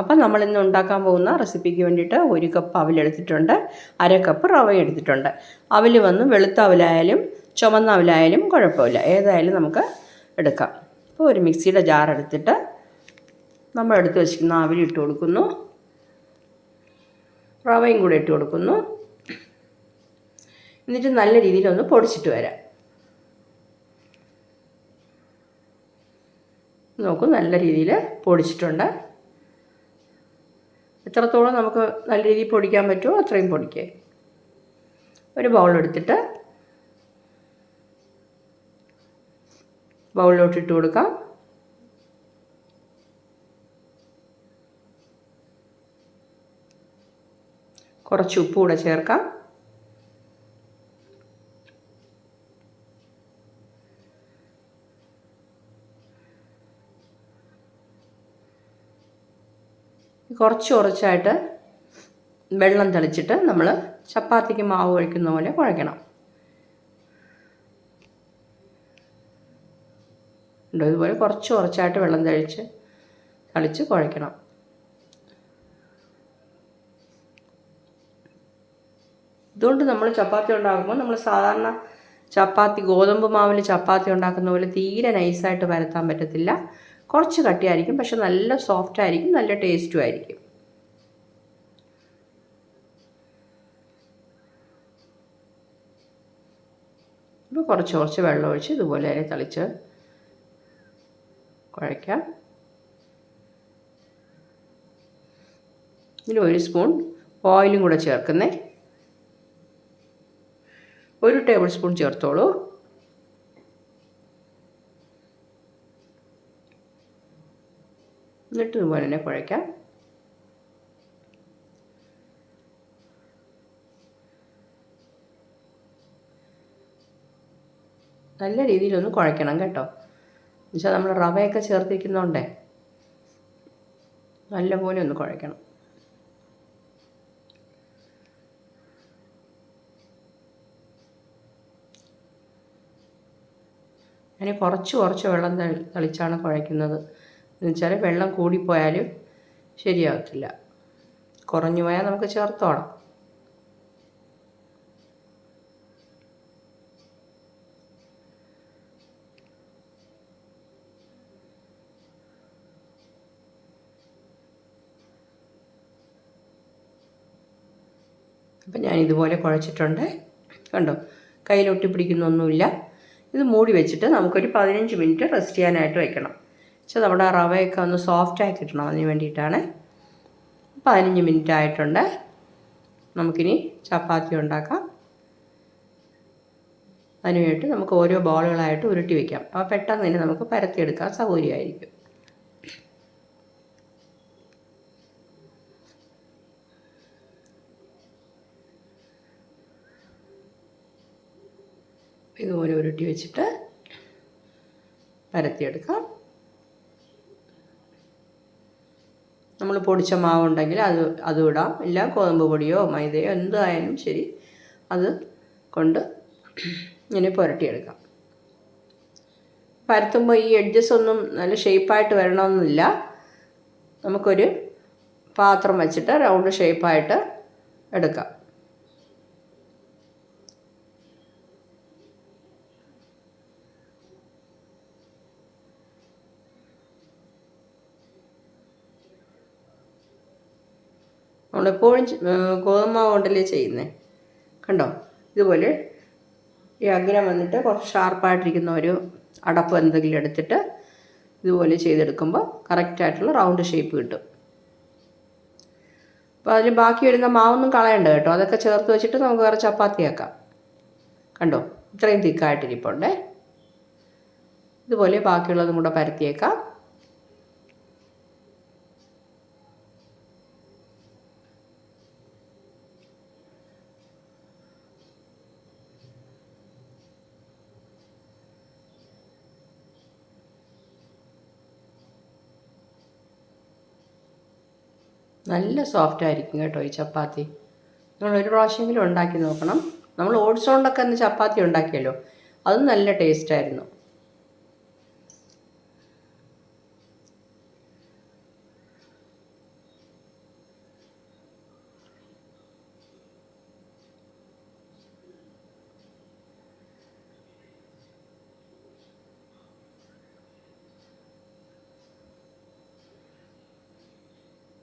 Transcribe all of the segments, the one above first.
അപ്പം നമ്മളിന്ന് ഉണ്ടാക്കാൻ പോകുന്ന റെസിപ്പിക്ക് വേണ്ടിയിട്ട് 1 കപ്പ് അവിലെടുത്തിട്ടുണ്ട്, 1/2 കപ്പ് റവ എടുത്തിട്ടുണ്ട്. അവിൽ വന്ന് വെളുത്ത അവലായാലും ചുമന്ന അവലായാലും കുഴപ്പമില്ല, ഏതായാലും നമുക്ക് എടുക്കാം. അപ്പോൾ ഒരു മിക്സിയുടെ ജാർ എടുത്തിട്ട് നമ്മൾ എടുത്ത് വെച്ചിരിക്കുന്ന അവിൽ ഇട്ട് കൊടുക്കുന്നു, റവയും കൂടെ ഇട്ട് കൊടുക്കുന്നു. എന്നിട്ട് നല്ല രീതിയിലൊന്ന് പൊടിച്ചിട്ട് വരാം. നോക്കൂ, നല്ല രീതിയിൽ പൊടിച്ചിട്ടുണ്ട്. എത്രത്തോളം നമുക്ക് നല്ല രീതിയിൽ പൊടിക്കാൻ പറ്റുമോ അത്രയും പൊടിക്കുക. ഒരു ബൗളെടുത്തിട്ട് ബൗളിലോട്ട് ഇട്ട് കൊടുക്കാം. കുറച്ച് ഉപ്പ് കൂടെ ചേർക്കാം. കുറച്ചായിട്ട് വെള്ളം തളിച്ചിട്ട് നമ്മൾ ചപ്പാത്തിക്ക് മാവ് കുഴയ്ക്കുന്ന പോലെ കുഴയ്ക്കണം. ഇതുപോലെ കുറച്ചായിട്ട് വെള്ളം തളിച്ച് കുഴയ്ക്കണം. ഇതുകൊണ്ട് നമ്മൾ ചപ്പാത്തി ഉണ്ടാക്കുമ്പോൾ നമ്മൾ സാധാരണ ഗോതമ്പ് മാവിൽ ചപ്പാത്തി ഉണ്ടാക്കുന്ന പോലെ തീരെ നൈസായിട്ട് പരത്താൻ പറ്റത്തില്ല. കുറച്ച് കട്ടിയായിരിക്കും, പക്ഷെ നല്ല സോഫ്റ്റ് ആയിരിക്കും, നല്ല ടേസ്റ്റും ആയിരിക്കും. ഇപ്പോൾ കുറച്ച് വെള്ളം ഒഴിച്ച് ഇതുപോലെ തളിച്ച് കുഴയ്ക്കാം. ഇതിൽ 1 സ്പൂൺ ഓയിലും കൂടെ ചേർക്കുന്നേ. 1 ടേബിൾ സ്പൂൺ ചേർത്തോളൂ. എന്നിട്ട് ഇതുപോലെ തന്നെ കുഴയ്ക്കാം. നല്ല രീതിയിലൊന്ന് കുഴയ്ക്കണം കേട്ടോ. എന്നുവെച്ചാൽ നമ്മൾ റവയൊക്കെ ചേർത്തിരിക്കുന്നതുകൊണ്ടേ നല്ലപോലെ ഒന്ന് കുഴയ്ക്കണം. ഞാൻ കുറച്ച് വെള്ളം തളിച്ചാണ് കുഴയ്ക്കുന്നത്. എന്നുവെച്ചാൽ വെള്ളം കൂടിപ്പോയാലും ശരിയാകത്തില്ല, കുറഞ്ഞു പോയാൽ നമുക്ക് ചേർത്തോളാം. അപ്പം ഞാൻ ഇതുപോലെ കുഴച്ചിട്ടുണ്ട്, കണ്ടോ, കയ്യിലൊട്ടി പിടിക്കുന്നൊന്നുമില്ല. ഇത് മൂടി വെച്ചിട്ട് നമുക്കൊരു 15 മിനിറ്റ് റെസ്റ്റ് ചെയ്യാനായിട്ട് വെക്കണം. പക്ഷെ നമ്മുടെ റവയൊക്കെ ഒന്ന് സോഫ്റ്റായി കിട്ടണം, അതിന് വേണ്ടിയിട്ടാണ്. 15 മിനിറ്റ് ആയിട്ടുണ്ട്. നമുക്കിനി ചപ്പാത്തി ഉണ്ടാക്കാം. അതിനുവേണ്ടി നമുക്ക് ഓരോ ബോളുകളായിട്ട് ഉരുട്ടി വയ്ക്കാം. അപ്പോൾ പെട്ടെന്ന് തന്നെ നമുക്ക് പരത്തിയെടുക്കാൻ സൗകര്യമായിരിക്കും. ഇതുപോലെ ഉരുട്ടി വെച്ചിട്ട് പരത്തിയെടുക്കാം. നമ്മൾ പൊടിച്ച മാവുണ്ടെങ്കിൽ അതും ഇടാം, ഇല്ല ഗോതമ്പ് പൊടിയോ മൈദയോ എന്തായാലും ശരി, അത് കൊണ്ട് ഇങ്ങനെ പുരട്ടിയെടുക്കാം. പരത്തുമ്പോൾ ഈ എഡ്ജസ് ഒന്നും നല്ല ഷേപ്പായിട്ട് വരണമെന്നില്ല. നമുക്കൊരു പാത്രം വെച്ചിട്ട് റൗണ്ട് ഷേപ്പായിട്ട് എടുക്കാം. നമ്മളെപ്പോഴും ഗോതമ്പ് മാവ് കൊണ്ടല്ലേ ചെയ്യുന്നത്, കണ്ടോ. ഇതുപോലെ ഈ അഗ്രം വന്നിട്ട് കുറച്ച് ഷാർപ്പായിട്ടിരിക്കുന്ന ഒരു അടപ്പ് എന്തെങ്കിലും എടുത്തിട്ട് ഇതുപോലെ ചെയ്തെടുക്കുമ്പോൾ കറക്റ്റായിട്ടുള്ള റൗണ്ട് ഷേപ്പ് കിട്ടും. അപ്പോൾ അതിൽ ബാക്കി വരുന്ന മാവൊന്നും കളയണ്ട കേട്ടോ, അതൊക്കെ ചേർത്ത് വെച്ചിട്ട് നമുക്ക് വേറെ ചപ്പാത്തിയാക്കാം. കണ്ടോ, ഇത്രയും തിക്കായിട്ടിരിപ്പുണ്ടേ. ഇതുപോലെ ബാക്കിയുള്ളതും കൂടെ പരത്തിയേക്കാം. നല്ല സോഫ്റ്റ് ആയിരിക്കും കേട്ടോ ഈ ചപ്പാത്തി. നിങ്ങൾ ഒരു പ്രാവശ്യമെങ്കിലും ഉണ്ടാക്കി നോക്കണം. നമ്മൾ ഓട്സ് കൊണ്ടൊക്കെ ഒന്ന് ചപ്പാത്തി ഉണ്ടാക്കിയല്ലോ, അതും നല്ല ടേസ്റ്റായിരുന്നു.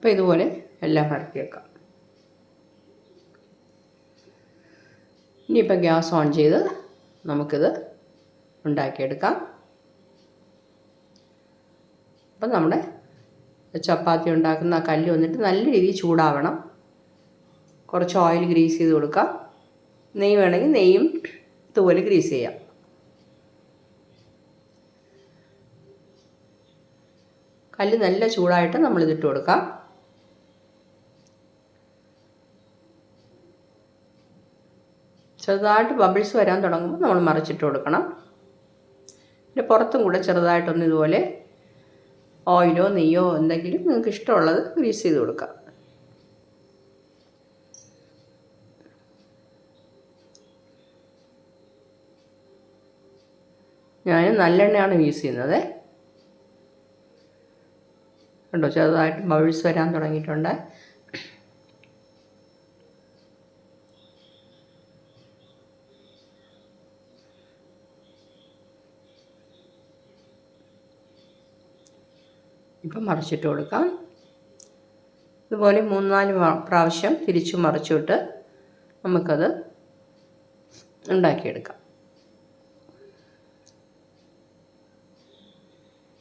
അപ്പോൾ ഇതുപോലെ എല്ലാം പരത്തി വെക്കാം. ഇനിയിപ്പോൾ ഗ്യാസ് ഓൺ ചെയ്ത് നമുക്കിത് ഉണ്ടാക്കിയെടുക്കാം. അപ്പം നമ്മുടെ ചപ്പാത്തി ഉണ്ടാക്കുന്ന ആ കല്ല് വന്നിട്ട് നല്ല രീതിയിൽ ചൂടാവണം. കുറച്ച് ഓയിൽ ഗ്രീസ് ചെയ്ത് കൊടുക്കാം. നെയ്യ് വേണമെങ്കിൽ നെയ്യും ഇതുപോലെ ഗ്രീസ് ചെയ്യാം. കല്ല് നല്ല ചൂടായിട്ട് നമ്മളിതിട്ട് കൊടുക്കാം. ചെറുതായിട്ട് ബബിൾസ് വരാൻ തുടങ്ങുമ്പോൾ നമ്മൾ മറിച്ചിട്ട് കൊടുക്കണം. പിന്നെ പുറത്തും കൂടെ ചെറുതായിട്ടൊന്ന് ഇതുപോലെ ഓയിലോ നെയ്യോ എന്തെങ്കിലും നിങ്ങൾക്ക് ഇഷ്ടമുള്ളത് ഗ്രീസ് ചെയ്ത് കൊടുക്കാം. ഞാൻ നല്ലെണ്ണയാണ് യൂസ് ചെയ്യുന്നത്. കണ്ടോ, ചെറുതായിട്ട് ബബിൾസ് വരാൻ തുടങ്ങിയിട്ടുണ്ട്. ഇപ്പം മറിച്ചിട്ട് കൊടുക്കാം. ഇതുപോലെ 3-4 പ്രാവശ്യം തിരിച്ചു മറിച്ചിട്ട് നമുക്കത് ഉണ്ടാക്കിയെടുക്കാം.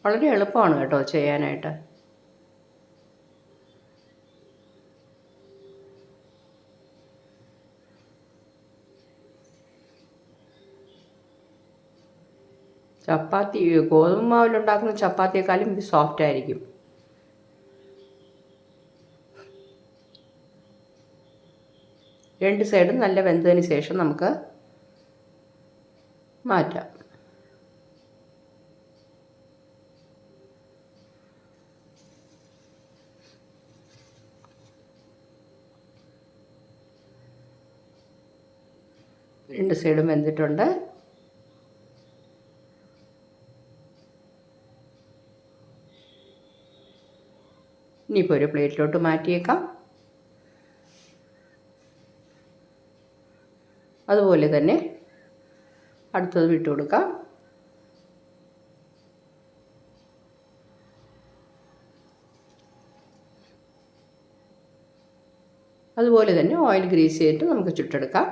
വളരെ എളുപ്പമാണ് കേട്ടോ ചെയ്യാനായിട്ട്. ചപ്പാത്തി ഗോതമ്പ് മാവിലുണ്ടാക്കുന്ന ചപ്പാത്തിയേക്കാളും ഇത് സോഫ്റ്റ് ആയിരിക്കും. രണ്ട് സൈഡും നല്ല വെന്തതിന് ശേഷം നമുക്ക് മാറ്റാം. രണ്ട് സൈഡും വെന്തിട്ടുണ്ട്. ഇനിയിപ്പോൾ ഒരു പ്ലേറ്റിലോട്ട് മാറ്റിയേക്കാം. അതുപോലെ തന്നെ അടുത്തത് വിട്ട് കൊടുക്കാം. അതുപോലെ തന്നെ ഓയിൽ ഗ്രീസ് ചെയ്തിട്ട് നമുക്ക് ചുട്ടെടുക്കാം.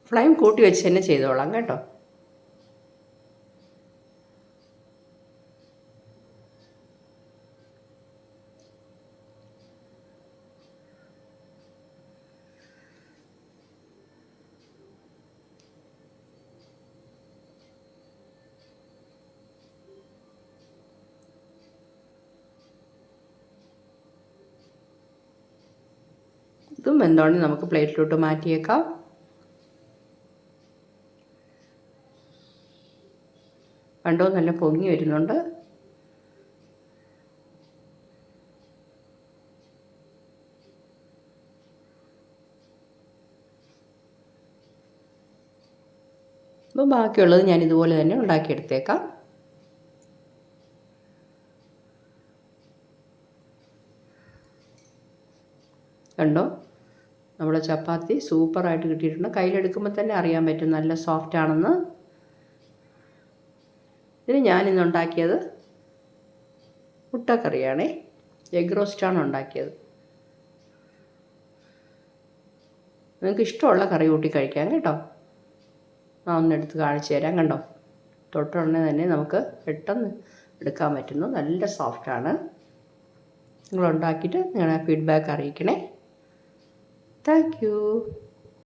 ഫ്ലെയിം കൂട്ടി വെച്ച് തന്നെ ചെയ്തോളാം കേട്ടോ. ഇതും വെന്തോണ്ട് നമുക്ക് പ്ലേറ്റിലോട്ട് മാറ്റിയേക്കാം. കണ്ടോ, നല്ല പൊങ്ങി വരുന്നുണ്ട്. അപ്പോൾ ബാക്കിയുള്ളത് ഞാൻ ഇതുപോലെ തന്നെ ഉണ്ടാക്കിയെടുത്തേക്കാം. കണ്ടോ, നമ്മുടെ ചപ്പാത്തി സൂപ്പറായിട്ട് കിട്ടിയിട്ടുണ്ട്. കയ്യിലെടുക്കുമ്പോൾ തന്നെ അറിയാൻ പറ്റും നല്ല സോഫ്റ്റ് ആണെന്ന്. ഇതിന് ഞാനിന്ന് ഉണ്ടാക്കിയത് മുട്ടക്കറിയാണേ, എഗ് റോസ്റ്റാണ് ഉണ്ടാക്കിയത്. നിങ്ങൾക്ക് ഇഷ്ടമുള്ള കറി കൂട്ടി കഴിക്കാം കേട്ടോ. ഞാൻ ഒന്നെടുത്ത് കാണിച്ചു തരാം. കണ്ടോ, തൊട്ടുടനെ തന്നെ നമുക്ക് പെട്ടെന്ന് എടുക്കാൻ പറ്റുന്നു. നല്ല സോഫ്റ്റാണ്. നിങ്ങളുണ്ടാക്കിയിട്ട് നിങ്ങളുടെ ഫീഡ്ബാക്ക് അറിയിക്കണേ. Thank you.